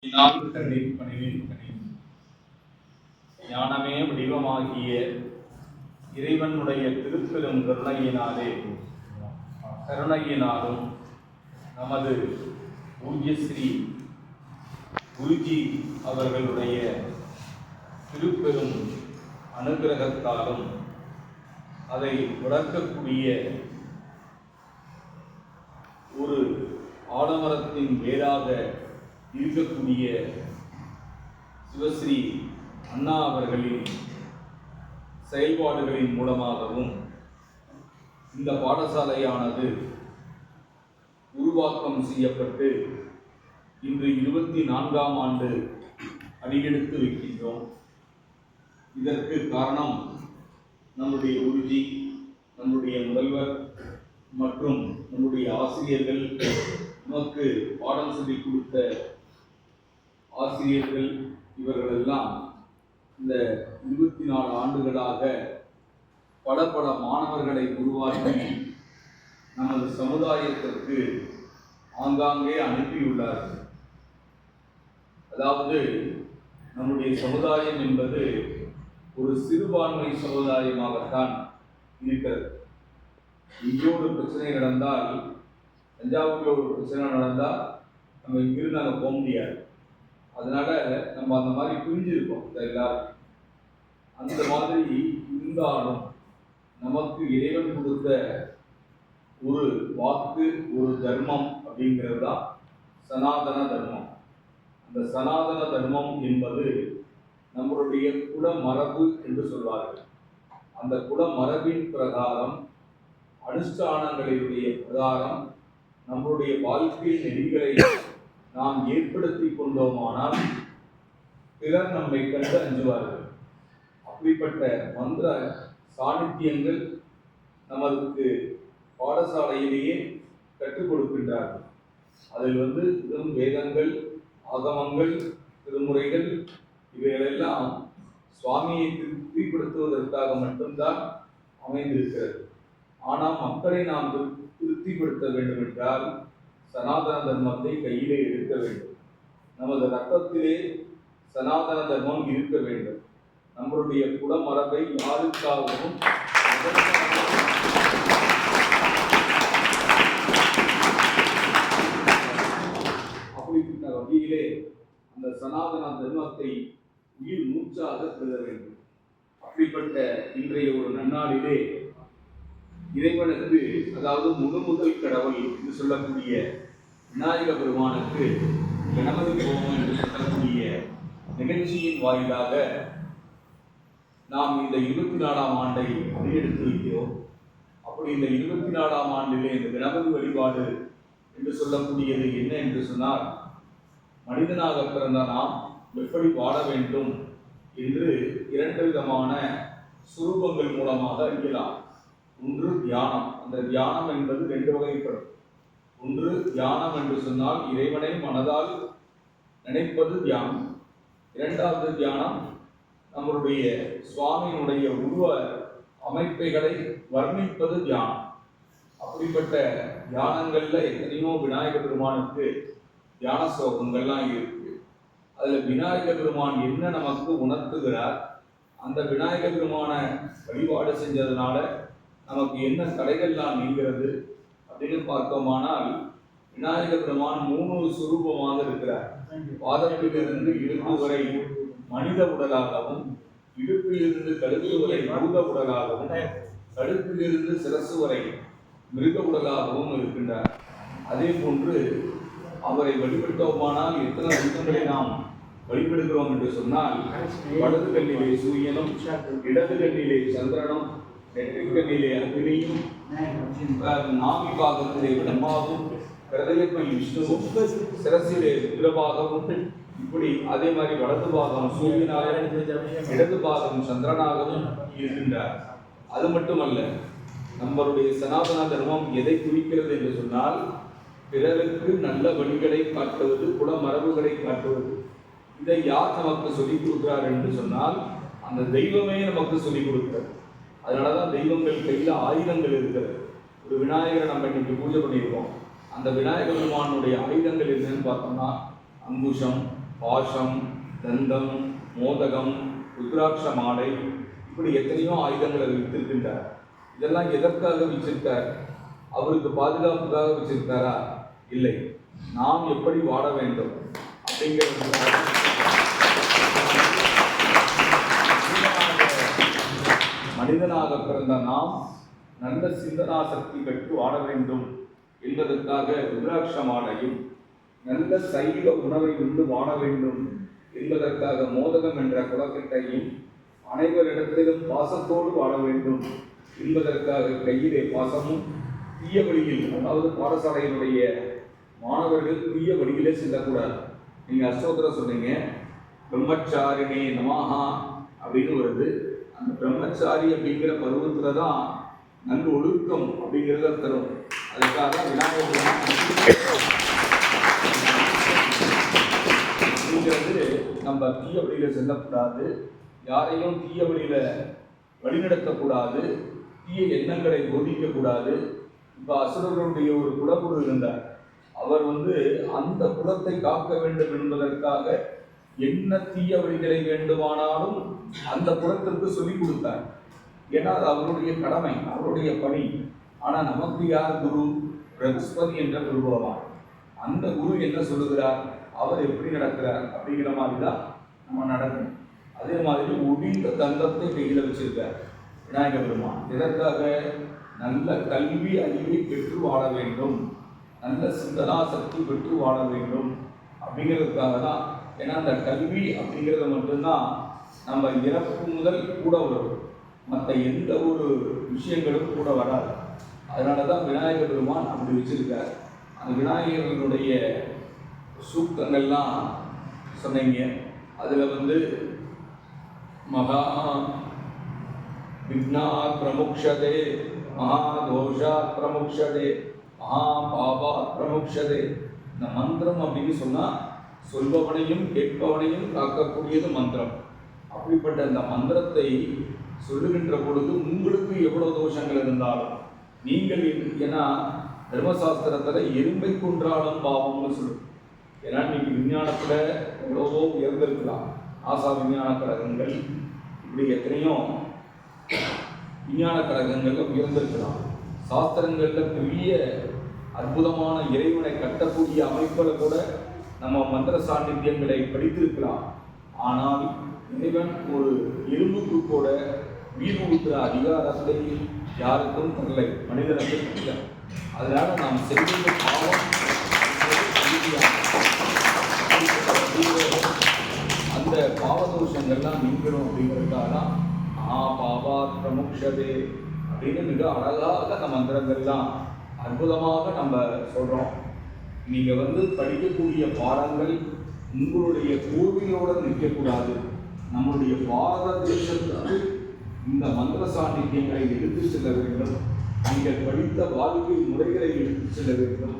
ஞானமே வடிவமாகிய இறைவனுடைய திருப்பெரும் கருணையினாலும் நமது பூஜ்ய ஸ்ரீ குருஜி அவர்களுடைய திருப்பெரும் அனுகிரகத்தாலும் அதை வளர்க்கக்கூடிய ஒரு ஆலமரத்தின் வேறாக இருக்கக்கூடிய சிவஸ்ரீ அண்ணா அவர்களின் செயல்பாடுகளின் மூலமாகவும் இந்த பாடசாலையானது உருவாக்கம் செய்யப்பட்டு இன்று 24ஆம் ஆண்டு அடியெடுத்து வைக்கின்றோம். இதற்கு காரணம் நம்முடைய குருஜி, நம்முடைய முதல்வர் மற்றும் நம்முடைய ஆசிரியர்கள், நமக்கு பாடம் சொல்லிக் கொடுத்த ஆசிரியர்கள், இவர்களெல்லாம் இந்த 24 ஆண்டுகளாக பல மாணவர்களை உருவாக்கி நமது சமுதாயத்திற்கு ஆங்காங்கே அனுப்பியுள்ளார்கள். அதாவது நம்முடைய சமுதாயம் என்பது ஒரு சிறுபான்மை சமுதாயமாகத்தான் இருக்கிறது. இங்கே ஒரு பிரச்சனை நடந்தால், தஞ்சாவூரில் ஒரு பிரச்சனை நடந்தால் நம்ம இங்கிருந்து அங்கே போக முடியாது. அதனால நம்ம அந்த மாதிரி புரிஞ்சிருக்கோம் எல்லாரும். அந்த மாதிரி இருந்தாலும் நமக்கு இறைவன் கொடுத்த ஒரு வாக்கு, ஒரு தர்மம் அப்படிங்கிறது தான் சனாதன தர்மம். அந்த சனாதன தர்மம் என்பது நம்மளுடைய குலமரபு என்று சொல்வார்கள். அந்த குலமரபின் பிரகாரம், அனுஷ்டானங்களுடைய பிரகாரம் நம்முடைய வாழ்க்கை நெறிகளை நாம் ஏற்படுத்தி கொண்டோமானால் பிறர் நம்மை கண்டு அஞ்சுவார்கள். அப்படிப்பட்ட மந்திர சாநித்தியங்கள் நமக்கு பாடசாலையிலேயே கற்றுக் கொடுக்கின்றார்கள். அதில் வெறும் வேதங்கள், ஆகமங்கள், திருமுறைகள் இவைகளெல்லாம் சுவாமியை திருப்திப்படுத்துவதற்காக மட்டும்தான் அமைந்திருக்கிறது. ஆனால் மக்களை நாம் திருப்திப்படுத்த வேண்டும் என்றால் சனாதன தர்மத்தை கையிலே எடுக்க வேண்டும். நமது ரத்தத்திலே சனாதன தர்மம் இருக்க வேண்டும். நம்மளுடைய குலமரபை யாருக்காகவும் அப்படிப்பட்ட வகையிலே அந்த சனாதன தர்மத்தை உயிர் மூச்சாக பெற வேண்டும். அப்படிப்பட்ட இன்றைய ஒரு நன்னாளிலே இறைவனுக்கு, அதாவது முதல் கடவுள் என்று சொல்லக்கூடிய விநாயக பெருமானுக்கு கணபதி ஹோமம் என்று சொல்லக்கூடிய நிகழ்ச்சியின் வாயிலாக நாம் இந்த 24ஆம் ஆண்டை அடியெடுத்து வைக்கிறோம். அப்படி இந்த 24ஆம் ஆண்டிலே இந்த கணபதி வழிபாடு என்று சொல்லக்கூடியது என்ன என்று சொன்னால், மனிதனாக பிறந்த நாம் எப்படி வாழ வேண்டும் என்று 2 விதமான சுரூபங்கள் மூலமாக அறியலாம். ஒன்று தியானம். அந்த தியானம் என்பது 2 வகைப்படும். ஒன்று தியானம் என்று சொன்னால் இறைவனை மனதால் நினைப்பது தியானம். 2வது தியானம் நம்மளுடைய சுவாமியினுடைய உருவ அமைப்புகளை வர்ணிப்பது தியானம். அப்படிப்பட்ட தியானங்கள்ல எத்தனையோ விநாயக பெருமானுக்கு தியான ஸ்லோகங்கள்லாம் இருக்கு. அதுல விநாயக பெருமான் என்ன நமக்கு உணர்த்துகிறார், அந்த விநாயக பெருமான வழிபாடு செஞ்சதுனால நமக்கு என்ன தடைகள்லாம் நீங்கிறது அப்படின்னு பார்த்தோமானால், விநாயக பெருமான் 3 சுரூபமாக இருக்கிறார். பாதத்திலிருந்து இடுப்பு வரை மனித உடலாகவும், இடுப்பிலிருந்து கழுத்து வரை பூத உடலாகவும், கழுத்திலிருந்து சிரசு வரை மிருக உடலாகவும் இருக்கின்றார். அதே போன்று அவரை வழிபட்டோமானால் எத்தனை வடிவங்களை நாம் வழிபடுகிறோம் என்று சொன்னால், வலது கண்ணிலே சூரியனும், இடது கண்ணிலே சந்திரனும், நெற்றிக்கண்ணிலே அக்னியும், நாவி பாகத்திலே பிரம்மாவும், ஹிருதயத்தில் விஷ்ணுவும், சிரசிலே ருத்ரபாகவும், இப்படி அதே மாதிரி வலது பாகம் சூரியனாகவும், இடது பாகம் சந்திரனாகவும் இருக்கின்றார். அது மட்டுமல்ல, நம்மளுடைய சனாதன தர்மம் எதை குறிக்கிறது என்று சொன்னால், பிறருக்கு நல்ல வழிகளை காட்டுவது, குலமரபுகளை காட்டுவது. இதை யார் நமக்கு சொல்லிக் கொடுக்கிறார் என்று சொன்னால், அந்த தெய்வமே நமக்கு சொல்லிக் கொடுக்கிறது. அதனாலதான் தெய்வங்கள் கையில் ஆயுதங்கள் இருக்கிறது. ஒரு விநாயகரை நம்ம இன்னைக்கு பூஜை பண்ணியிருக்கோம். அந்த விநாயக பெருமானுடைய ஆயுதங்கள் என்னன்னு பார்த்தோம்னா, அங்குஷம், பாஷம், தந்தம், மோதகம், ருத்ராட்ச மாலை, இப்படி எத்தனையோ ஆயுதங்களை வைத்திருக்கின்றார். இதெல்லாம் எதற்காக வச்சிருக்கார்? அவருக்கு பாதுகாப்புக்காக வச்சிருக்காரா? இல்லை, நாம் எப்படி வாழ வேண்டும் அப்படிங்கிறது. மனிதனாக பிறந்த நாம் நல்ல சிந்தனா சக்தி பெற்று வாழ வேண்டும் என்பதற்காக ருத்ராட்ச மாலையும், நல்ல சைவ உணவை உண்டு வாழ வேண்டும் என்பதற்காக மோதகம் என்ற குலக்கட்டையும், அனைவரிடத்திலும் பாசத்தோடு வாழ வேண்டும் என்பதற்காக கையிலே பாசமும், தீய வழியில், அதாவது பாடசாலையினுடைய மாணவர்கள் தீய வழியிலே செல்லக்கூடாது. நீங்கள் அஷ்டோத்திரம் சொன்னீங்க, பிரம்மச்சாரிணே நமாஹா அப்படின்னு வருது. அந்த பிரம்மச்சாரி அப்படிங்கிற பருவத்தில் தான் நல்ல ஒழுக்கம் அப்படிங்கிறத தரும். அதுக்காக விநாயகர் அப்படிங்கிறது நம்ம தீய வழியில் செல்லக்கூடாது, யாரையும் தீய வழியில் வழிநடத்தக்கூடாது, தீய எண்ணங்களை போதிக்கக்கூடாது. இப்போ அசுரர்களுடைய ஒரு குலகுரு இருந்தார். அவர் அந்த குலத்தை காக்க வேண்டும் என்பதற்காக என்ன தீய வழிகளை வேண்டுமானாலும் அந்த குலத்திற்கு சொல்லிக் கொடுத்தார். ஏன்னா அது அவருடைய கடமை, அவருடைய பணி. ஆனால் நமக்கு யார் குரு? பிரகஸ்பதி என்ற குரு பகவான். அந்த குரு என்ன சொல்லுகிறார், அவர் எப்படி நடக்கிறார் அப்படிங்கிற மாதிரி தான் நம்ம நடக்கணும். அதே மாதிரி ஒடிந்த தந்தத்தை கையில் வச்சிருக்கார் விநாயக பெருமான். இதற்காக நல்ல கல்வி அறிவை பெற்று வாழ வேண்டும், நல்ல சிந்தனா சக்தி பெற்று வாழ வேண்டும் அப்படிங்கிறதுக்காக தான். ஏன்னா அந்த கல்வி அப்படிங்கிறத மட்டும்தான் நம்ம இறப்பு முதல் கூட வரும், மற்ற எந்த ஒரு விஷயங்களும் கூட வராது. அதனால தான் விநாயக பெருமான் அப்படி வச்சிருக்கார். அந்த விநாயகர்களுடைய சூக்தங்கள்லாம் சொன்னீங்க. அதில் மகா விக்னா பிரமுக்ஷதே, மகாதோஷா பிரமுக்ஷதே, மகா பாபா பிரமுக்ஷதே. இந்த மந்திரம் அப்படின்னு சொன்னால் சொல்பவனையும் கேட்பவனையும் காக்கக்கூடியது மந்திரம். அப்படிப்பட்ட இந்த மந்திரத்தை சொல்லுகின்ற பொழுது உங்களுக்கு எவ்வளவு தோஷங்கள் இருந்தாலும் நீங்கள், ஏன்னா தர்மசாஸ்திரத்தில் எறும்பை கொன்றாலும் பாவம்னு சொல்லுது. ஏன்னா இன்னைக்கு விஞ்ஞானத்தில் எவ்வளவோ உயர்ந்திருக்கலாம், ஆசா விஞ்ஞான கழகங்கள், இப்படி எத்தனையோ விஞ்ஞான கழகங்கள்ல உயர்ந்திருக்கலாம். சாஸ்திரங்களில் பெரிய அற்புதமான இறைவனை கட்டக்கூடிய அமைப்புகளை கூட நம்ம மந்திர சாநித்தியங்களை படித்திருக்கலாம். ஆனால் இறைவன் ஒரு எறும்புக்கு கூட உயிர் ஊற்றுற அதிகாரத்தை யாருக்கும் தரலை, மனிதனுக்கு இல்லை. அதனால நாம் செய்கின்ற பாவம் அந்த பாவதோஷங்கள்லாம் நீங்கணும் அப்படிங்கிறதுக்காக தான் பாபா பிரமுக்ஷதே அப்படின்னு மிக அழகாக அந்த மந்திரங்கள்லாம் அற்புதமாக நம்ம சொல்கிறோம். நீங்கள் படிக்கக்கூடிய பாடங்கள் உங்களுடைய கோவிலோடு நிற்கக்கூடாது. நம்முடைய பாரத தேசத்துக்கு இந்த மந்திர சாநித்தியங்களை எடுத்து செல்ல வேண்டும். நீங்கள் படித்த வாழ்க்கை முறைகளை எடுத்து செல்ல வேண்டும்.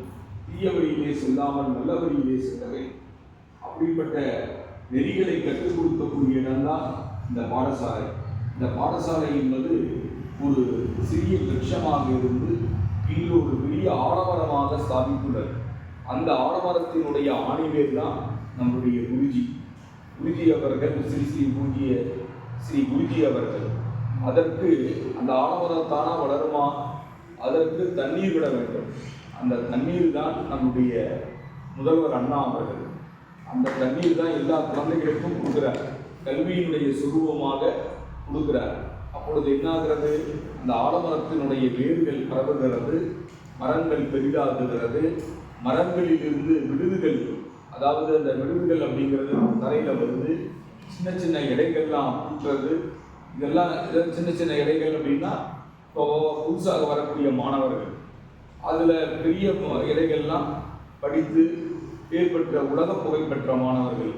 தீய வழியிலே செல்லாமல் நல்ல வழியிலே செல்ல வேண்டும். அப்படிப்பட்ட நெறிகளை கற்றுக் கொடுக்கக்கூடிய இடம்தான் இந்த பாடசாலை. இந்த பாடசாலை என்பது ஒரு சிறிய விருட்சமாக இருந்து இன்று ஒரு பெரிய ஆடமரமாக ஸ்தாபித்துள்ளது. அந்த ஆடமரத்தினுடைய ஆணிவேர் தான் நம்முடைய குருஜி அவர்கள், ஸ்ரீ குருஜி அவர்கள். அதற்கு அந்த ஆடமரத்தானா வளருமா? அதற்கு தண்ணீர் விட வேண்டும். அந்த தண்ணீர் தான் நம்முடைய முதல்வர் அண்ணா அவர்கள். அந்த தண்ணீர் தான் எல்லா குழந்தைகளுக்கும் கொடுக்குறார், கல்வியினுடைய சுரூபமாக கொடுக்குறார். அப்பொழுது என்னாகிறது, அந்த ஆலமரத்தினுடைய வேர்கள் பரவுகிறது, மரங்கள் பெரிதாகுகிறது, மரங்களிலிருந்து விடுதுகள், அதாவது அந்த விடுதுகள் அப்படிங்கிறது தரையில் வருது, சின்ன சின்ன இடைகள்லாம் கூட்டுறது. இதெல்லாம் சின்ன சின்ன இடைகள் அப்படின்னா இப்போ புதுசாக வரக்கூடிய மாணவர்கள், அதில் பெரிய இடைகள்லாம் படித்து பேர் பெற்ற உலக புகழ்பெற்ற மாணவர்கள்.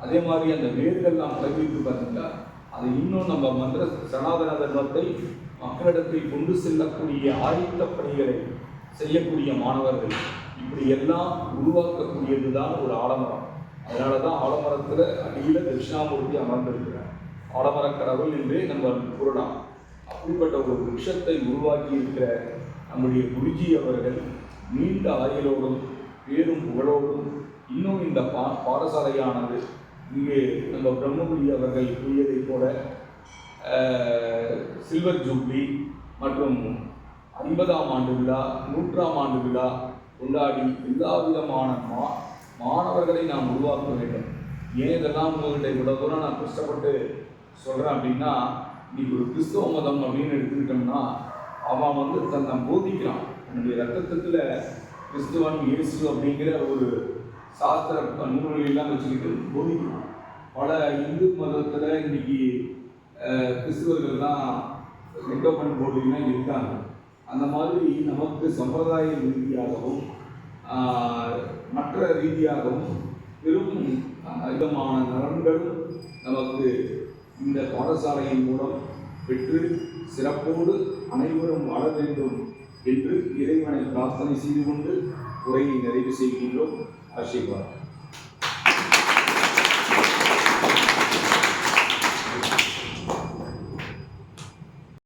அதே மாதிரி அந்த வேர்கள்லாம் பழகிட்டு பார்த்தீங்கன்னா அது இன்னும் நம்ம மந்திர சனாதன தர்மத்தை மக்களிடத்தில் கொண்டு செல்லக்கூடிய ஆயுத்த பணிகளை செய்யக்கூடிய மாணவர்கள், இப்படி எல்லாம் உருவாக்கக்கூடியது தான் ஒரு ஆலமரம். அதனால தான் ஆலமரத்தில் அடியில் தட்சிணாமூர்த்தி அமர்ந்திருக்கிறார். ஆலமர கடவுள் என்றே நம்ம கூறலாம். அப்படிப்பட்ட ஒரு விருட்சத்தை உருவாக்கி இருக்கிற நம்முடைய குருஜி அவர்கள் நீண்ட ஆயுளோடும் பேரும் புகழோடும் இன்னும் இந்த பாடசாலையானது இங்கே நம்ம பிரம்மபுரி அவர்கள் கூறியதைப் போல சில்வர் ஜூப்ளி மற்றும் 50ஆம் ஆண்டு விழா 100ஆம் ஆண்டு விழா கொண்டாடி எல்லா விதமான மாணவர்களை நாம் உருவாக்க வேண்டும். ஏன் இதெல்லாம் உங்கள்கிட்ட இவ்வளோ தூரம் நான் கஷ்டப்பட்டு சொல்கிறேன் அப்படின்னா, இன்னைக்கு ஒரு கிறிஸ்தவ மதம் அப்படின்னு எடுத்துக்கிட்டோம்னா அவன் தன்னை போதிக்கிறான். என்னுடைய ரத்தத்தில் கிறிஸ்துவன் இயேசு அப்படிங்கிற ஒரு சாஸ்திர நூல்களெல்லாம் வச்சுக்கிட்டு போதிக்கிறான். பல இந்து மதத்தில் இன்னைக்கு கிறிஸ்துவர்கள்லாம் என்டோமெண்ட் போர்டுலாம் இருக்காங்க. அந்த மாதிரி நமக்கு சம்பிரதாய ரீதியாகவும் மற்ற ரீதியாகவும் பெரும் விதமான நலன்களும் நமக்கு இந்த பாடசாலையின் மூலம் பெற்று சிறப்போடு அனைவரும் வாழ வேண்டும் என்று இறைவனை பிரார்த்தனை செய்து கொண்டு உரையை நிறைவு செய்கின்றோம். ஆசீர்வாதம்.